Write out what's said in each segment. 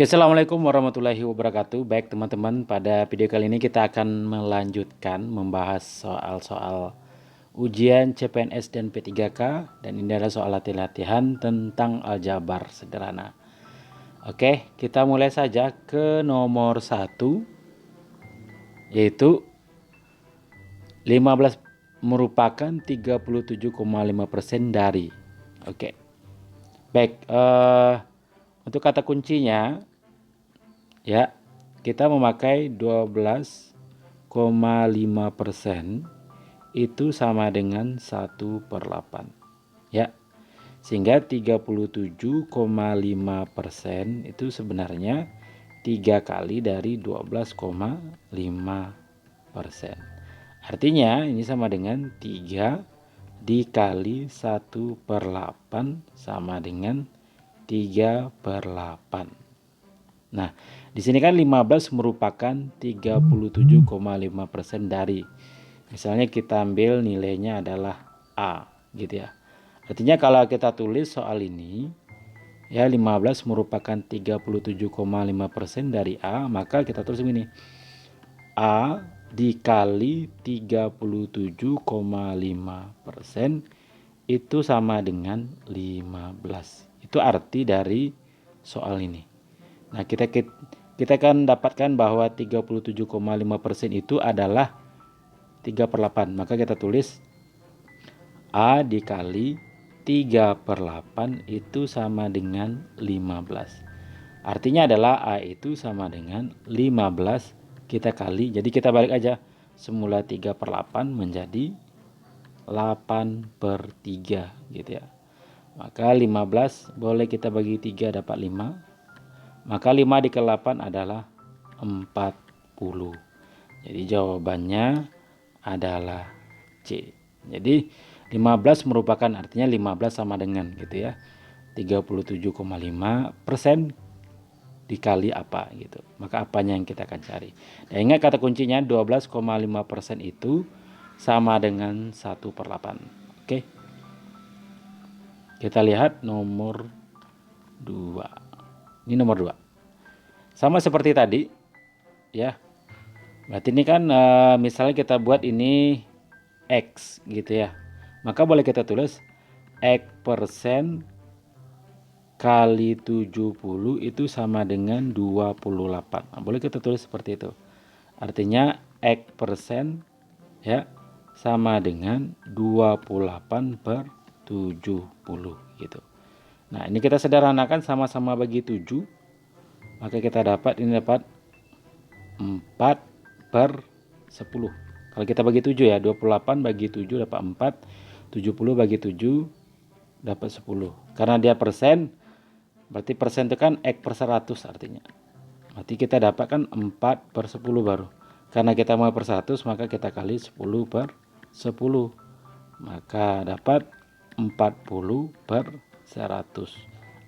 Oke, assalamualaikum warahmatullahi wabarakatuh. Baik teman-teman, pada video kali ini kita akan melanjutkan membahas soal-soal ujian CPNS dan P3K, dan ini adalah soal latihan tentang aljabar sederhana. Oke, kita mulai saja ke nomor 1, yaitu 15 merupakan 37,5% dari. Oke. Baik, untuk kata kuncinya ya, kita memakai 12,5% itu sama dengan 1/8 ya, sehingga 37,5% itu sebenarnya 3 kali dari 12,5%. Artinya ini sama dengan 3 dikali 1/8 sama dengan 3/8. Nah, di sini kan 15 merupakan 37,5% dari. Misalnya kita ambil nilainya adalah A, gitu ya. Artinya kalau kita tulis soal ini, ya 15 merupakan 37,5% dari A, maka kita tulis begini. A dikali 37,5% itu sama dengan 15. Itu arti dari soal ini. Nah, kita kan dapatkan bahwa 37,5% itu adalah 3/8. Maka kita tulis A dikali 3/8 itu sama dengan 15. Artinya adalah A itu sama dengan 15 kita kali. Jadi kita balik aja. Semula 3/8 menjadi 8/3 gitu ya. Maka 15 boleh kita bagi 3 dapat 5. Maka 5 dikali 8 adalah 40. Jadi jawabannya adalah C. Jadi 15 merupakan, artinya 15 sama dengan gitu ya, 37,5% dikali apa gitu. Maka apanya yang kita akan cari. Dan ingat kata kuncinya 12,5% itu sama dengan 1/8. Oke. Kita lihat nomor 2. Ini nomor 2. Sama seperti tadi ya. Berarti ini kan misalnya kita buat ini X gitu ya. Maka boleh kita tulis X persen kali 70 itu sama dengan 28. Nah, boleh kita tulis seperti itu. Artinya X persen ya sama dengan 28/70 gitu. Nah, ini kita sederhanakan, sama-sama bagi 7. Maka kita dapat, ini dapat 4/10. Kalau kita bagi 7 ya, 28 bagi 7 dapat 4. 70 bagi 7 dapat 10. Karena dia persen, berarti persen itu kan X per 100 artinya. Berarti kita dapatkan 4/10 baru. Karena kita mau per 100, maka kita kali 10/10. Maka dapat 40/100.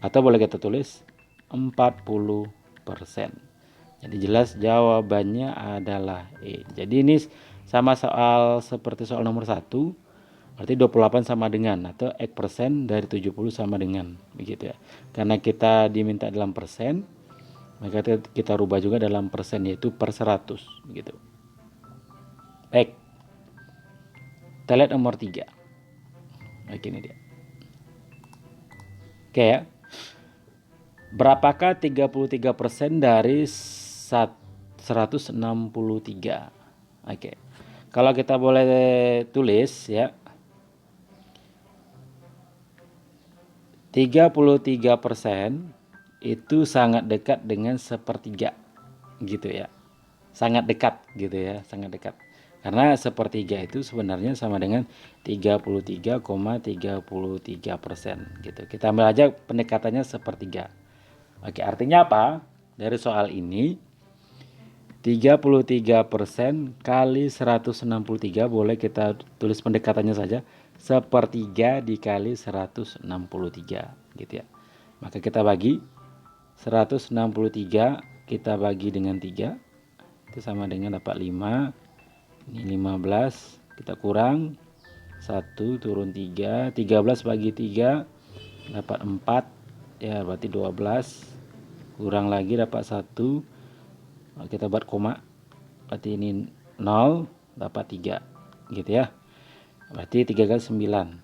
Atau boleh kita tulis 40%. Jadi jelas jawabannya adalah E. Jadi ini sama soal seperti soal nomor 1. Berarti 28 sama dengan, atau X persen dari 70 sama dengan, begitu ya. Karena kita diminta dalam persen, maka kita rubah juga dalam persen, yaitu per 100 begitu. Baik. Kita lihat nomor 3. Oke, ini dia. Oke ya. Berapakah 33% dari 163? Oke. Kalau kita boleh tulis ya, 33% itu sangat dekat dengan sepertiga gitu ya. Sangat dekat gitu ya, sangat dekat. Karena sepertiga itu sebenarnya sama dengan 33,33% gitu. Kita ambil aja pendekatannya sepertiga. Oke, artinya apa? Dari soal ini 33% kali 163, boleh kita tulis pendekatannya saja, sepertiga dikali 163 gitu ya. Maka kita bagi 163, kita bagi dengan 3, itu sama dengan dapat 5. Ini 15, kita kurang 1 turun 3, 13 bagi 3 dapat 4 ya, berarti 12. kurang lagi dapat 1, kita buat koma, berarti ini 0 dapat 3 gitu ya, berarti 3 kali 9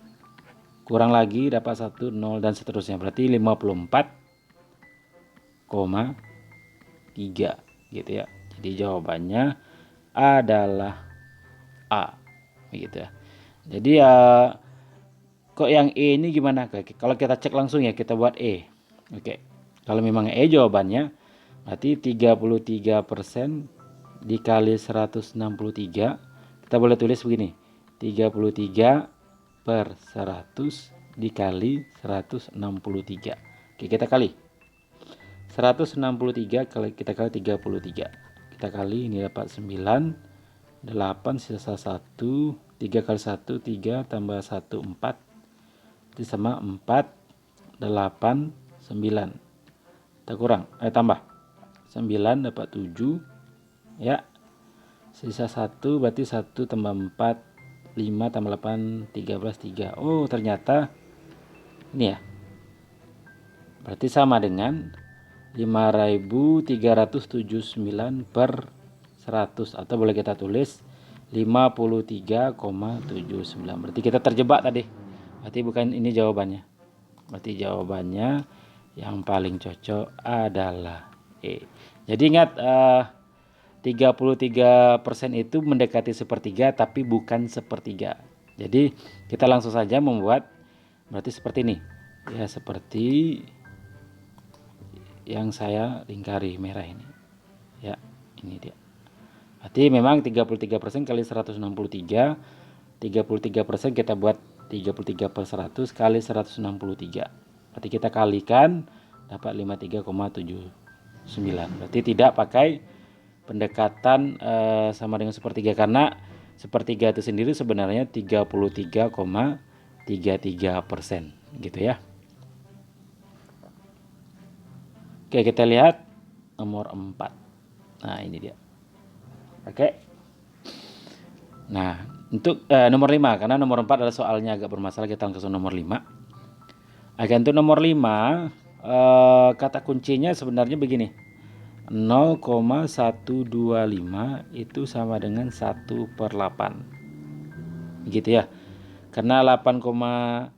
kurang lagi dapat 1, 0 dan seterusnya, berarti 54,3 gitu ya. Jadi jawabannya adalah A gitu ya. Jadi kok yang E ini gimana? Kalau kita cek langsung ya, kita buat E. Oke. Kalau memang E jawabannya, berarti 33% dikali 163. Kita boleh tulis begini. 33 per 100 dikali 163. Oke, kita kali. 163 kali kita kali 33. Kita kali, ini dapat 9, 8 sisa 1, 3 kali 1 3 tambah 1 4, itu sama 4, 8, 9. Kita kurang, tambah 9 dapat 7 ya, sisa 1 berarti 1 tambah 4, 5 tambah 8, 13, 3. Oh ternyata ini ya, berarti sama dengan 5.379 per 100, atau boleh kita tulis 53,79. Berarti kita terjebak tadi, berarti bukan ini jawabannya. Berarti jawabannya yang paling cocok adalah E. Jadi ingat, 33% itu mendekati sepertiga tapi bukan sepertiga. Jadi kita langsung saja membuat, berarti seperti ini ya, seperti yang saya lingkari merah ini ya, ini dia. Berarti memang 33% kali 163, 33% kita buat 33 per 100 kali 163. Berarti kita kalikan dapat 53,79. Berarti tidak pakai pendekatan sama dengan sepertiga, karena sepertiga itu sendiri sebenarnya 33,33% gitu ya. Oke, kita lihat nomor 4. Nah, ini dia. Oke. Nah, untuk nomor 5, karena nomor 4 adalah soalnya agak bermasalah, kita langsung nomor 5. Oke, untuk nomor 5, kata kuncinya sebenarnya begini. 0,125 itu sama dengan 1 per 8. Gitu ya. Karena 0,875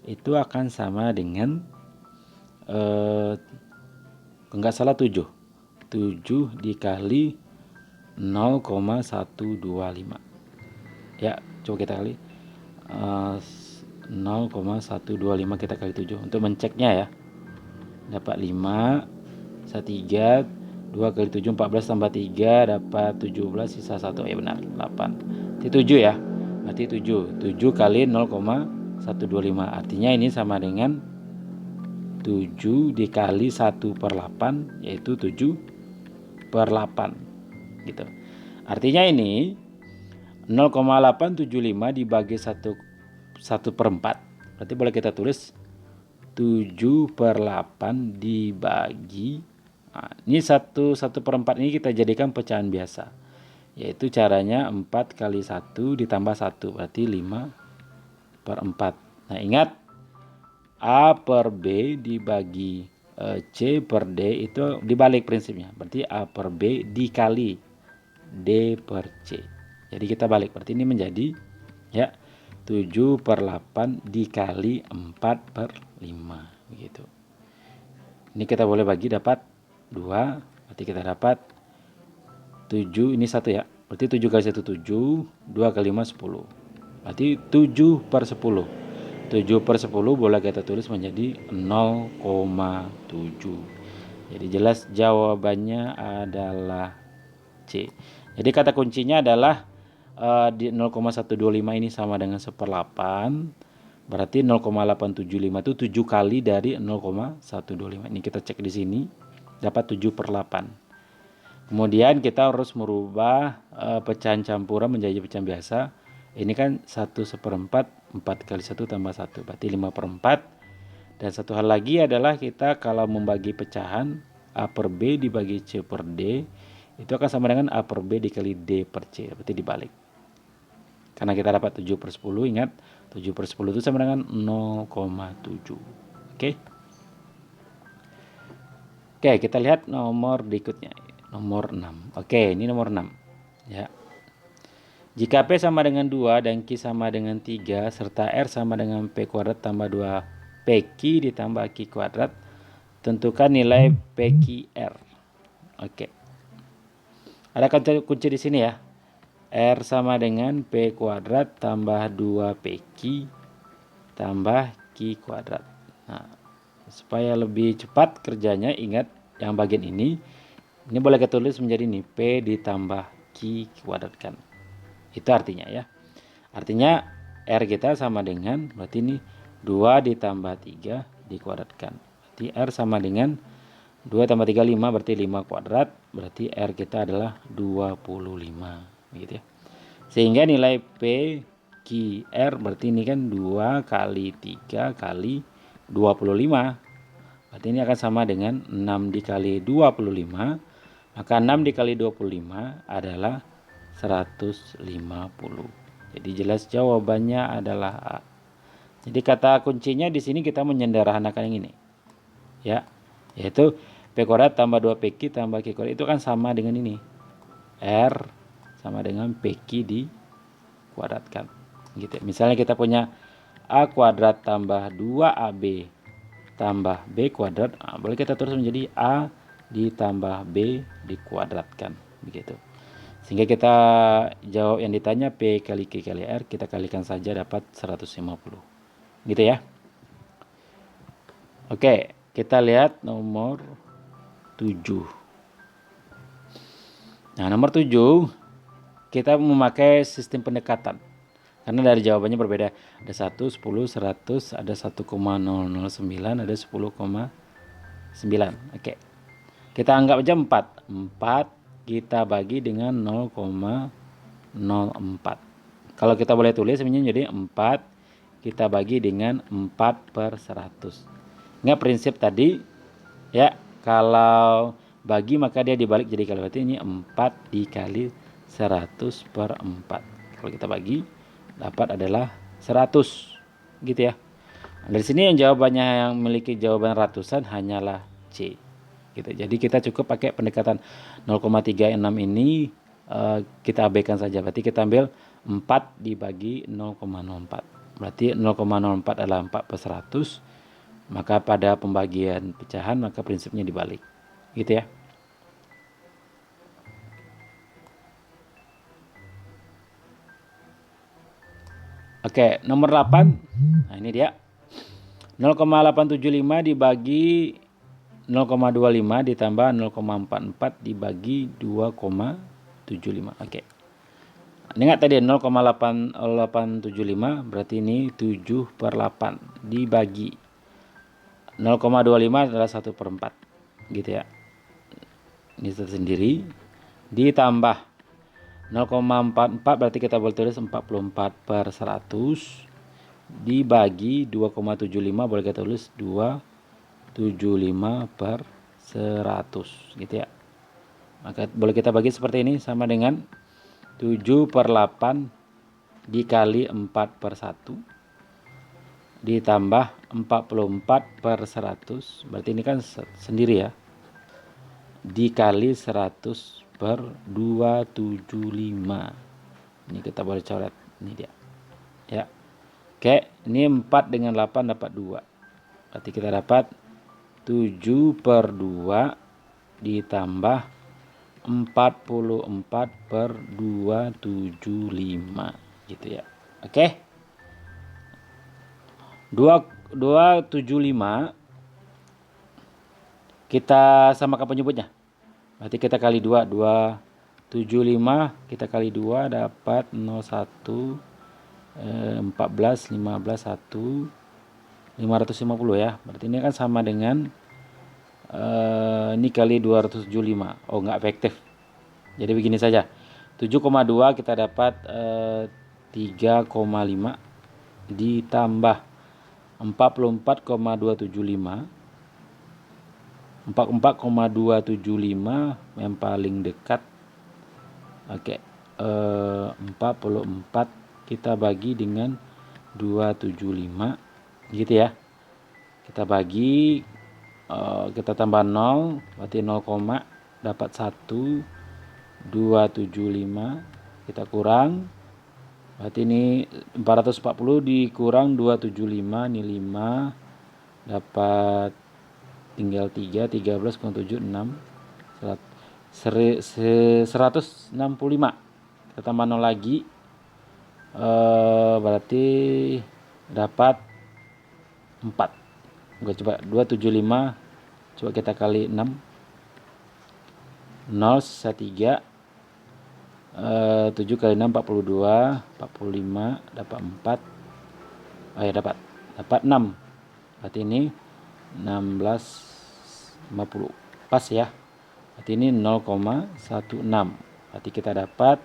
itu akan sama dengan enggak salah 7 dikali 0,125 ya, coba kita kali 0,125 kita kali 7 untuk menceknya ya, dapat 5, sisa 3, 2 kali 7 14 tambah 3 dapat 17, sisa 1 ya benar 8, itu 7 ya, berarti 7 kali 0,125, artinya ini sama dengan 7 dikali 1 per 8, yaitu 7 per 8 gitu. Artinya ini 0,875 dibagi 1 per 4, berarti boleh kita tulis 7 per 8 dibagi, nah, ini 1 per 4 ini kita jadikan pecahan biasa, yaitu caranya 4 kali 1 ditambah 1, berarti 5 per 4. Nah ingat, A per B dibagi C per D itu dibalik prinsipnya, berarti A per B dikali D per C. Jadi kita balik, berarti ini menjadi ya 7 per 8 dikali 4 per 5 gitu. Ini kita boleh bagi dapat 2, berarti kita dapat 7, ini 1 ya, berarti 7 kali 1 7, 2 kali 5 10, berarti 7 per 10. 7 per 10 boleh kita tulis menjadi 0,7. Jadi jelas jawabannya adalah C. Jadi kata kuncinya adalah di 0,125 ini sama dengan 1/8. Berarti 0,875 itu 7 kali dari 0,125. Ini kita cek di sini dapat 7 per 8. Kemudian kita harus merubah pecahan campuran menjadi pecahan biasa. Ini kan 1/4, 4 kali 1 tambah 1, berarti 5 per 4. Dan satu hal lagi adalah kita kalau membagi pecahan A per B dibagi C per D, itu akan sama dengan A per B dikali D per C, berarti dibalik. Karena kita dapat 7 per 10, ingat 7/10 itu sama dengan 0,7. Oke. Oke, kita lihat nomor berikutnya. Nomor 6. Oke, ini nomor 6. Ya. Jika P sama dengan 2 dan Q sama dengan 3 serta R sama dengan P kuadrat tambah 2 PQ ditambah Q kuadrat, tentukan nilai PQR. Oke. Ada kunci di sini ya. R sama dengan P kuadrat tambah 2 PQ tambah Q kuadrat. Nah, supaya lebih cepat kerjanya, ingat yang bagian ini boleh kita tulis menjadi ini P ditambah Q kuadratkan. Itu artinya ya. Artinya R kita sama dengan, berarti ini 2 ditambah 3 dikuadratkan. Berarti R sama dengan 2 tambah 3, 5, berarti 5 kuadrat. Berarti R kita adalah 25. Begitu ya. Sehingga nilai PQR berarti ini kan 2 kali 3 kali 25. Berarti ini akan sama dengan 6 dikali 25. Maka 6 dikali 25 adalah 150. Jadi jelas jawabannya adalah A. Jadi kata kuncinya di sini kita menyederhanakan yang ini. Ya, yaitu P kuadrat tambah 2PQ tambah Q kuadrat itu kan sama dengan ini. R sama dengan PQ dikuadratkan. Gitu. Misalnya kita punya A kuadrat tambah 2AB tambah B kuadrat, boleh kita tulis menjadi A ditambah B dikuadratkan. Begitu. Sehingga kita jawab yang ditanya P kali Q kali R, kita kalikan saja dapat 150. Gitu ya. Oke, kita lihat nomor 7. Nah, nomor 7 kita memakai sistem pendekatan. Karena dari jawabannya berbeda. Ada 1, 10, 100, ada 1,009, ada 10,9. Oke. Kita anggap aja 4. 4 kita bagi dengan 0,04. Kalau kita boleh tulis sebenarnya jadi 4 kita bagi dengan 4/100. Ingat prinsip tadi ya, kalau bagi maka dia dibalik jadi kali, berarti ini 4 dikali 100/4. Kalau kita bagi dapat adalah 100 gitu ya. Dari sini yang jawabannya yang memiliki jawaban ratusan hanyalah C gitu. Jadi kita cukup pakai pendekatan 0,36 ini, kita abaikan saja. Berarti kita ambil 4 dibagi 0,04. Berarti 0,04 adalah 4/100. Maka pada pembagian pecahan maka prinsipnya dibalik. Gitu ya. Oke, nomor 8. Nah, ini dia. 0,875 dibagi 0,25 ditambah 0,44 dibagi 2,75. Oke. Ingat tadi 0,875 berarti ini 7/8 dibagi 0,25 adalah 1/4 gitu ya. Ini tersendiri ditambah 0,44 berarti kita boleh tulis 44/100 dibagi 2,75 boleh kita tulis 275/100 gitu ya. Maka boleh kita bagi seperti ini, sama dengan 7/8 dikali 4/1 ditambah 44/100, berarti ini kan sendiri ya, dikali 100/275. Ini kita boleh coret, ini dia ya. Oke, ini 4 dengan 8 dapat 2, berarti kita dapat 7/2 ditambah 44/275 gitu ya. Oke. 275 kita samakan penyebutnya. Berarti kita kali 2, 275 kita kali 2 dapat 01, 14, 15, 1, 550 ya. Berarti ini kan sama dengan ini kali 275. Oh, enggak efektif. Jadi begini saja. 7,2 kita dapat 3,5 ditambah 44,275. 44,275 yang paling dekat. Oke. 44 kita bagi dengan 275 gitu ya. Kita bagi, kita tambah 0, berarti 0, dapat 1, 275, kita kurang, berarti ini 440 dikurang 275, ini 5, dapat tinggal 3, 13 kurang 7, 6, 165. Kita tambah 0 lagi, berarti dapat 4. Oke, coba 275, coba kita kali 6, 0 sisa 3, 7 kali 6 42, 45, dapat 4, oh ya dapat 6, berarti ini 1650 pas ya, berarti ini 0,16, berarti kita dapat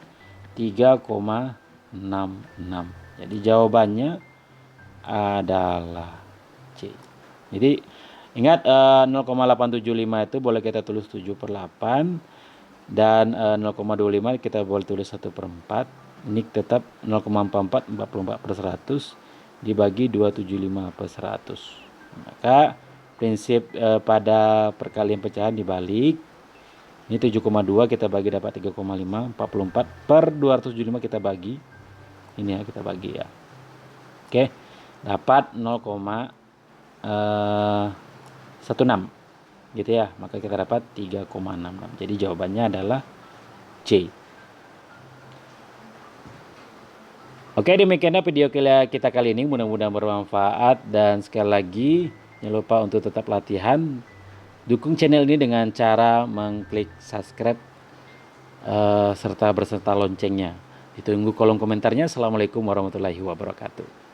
3,66. Jadi jawabannya adalah C. Jadi ingat 0,875 itu boleh kita tulis 7/8, dan 0,25 kita boleh tulis 1/4. Ini tetap 0,44, 44/100 dibagi 275/100. Maka prinsip pada perkalian pecahan dibalik. Ini 7,2 kita bagi dapat 3,5, 44/275 kita bagi. Ini ya, kita bagi ya. Oke, dapat 0,16 gitu ya, maka kita dapat 3,66. Jadi jawabannya adalah C. Oke, demikianlah video kita kali ini, mudah-mudahan bermanfaat, dan sekali lagi jangan lupa untuk tetap latihan, dukung channel ini dengan cara mengklik subscribe serta berserta loncengnya. Ditunggu kolom komentarnya. Assalamualaikum warahmatullahi wabarakatuh.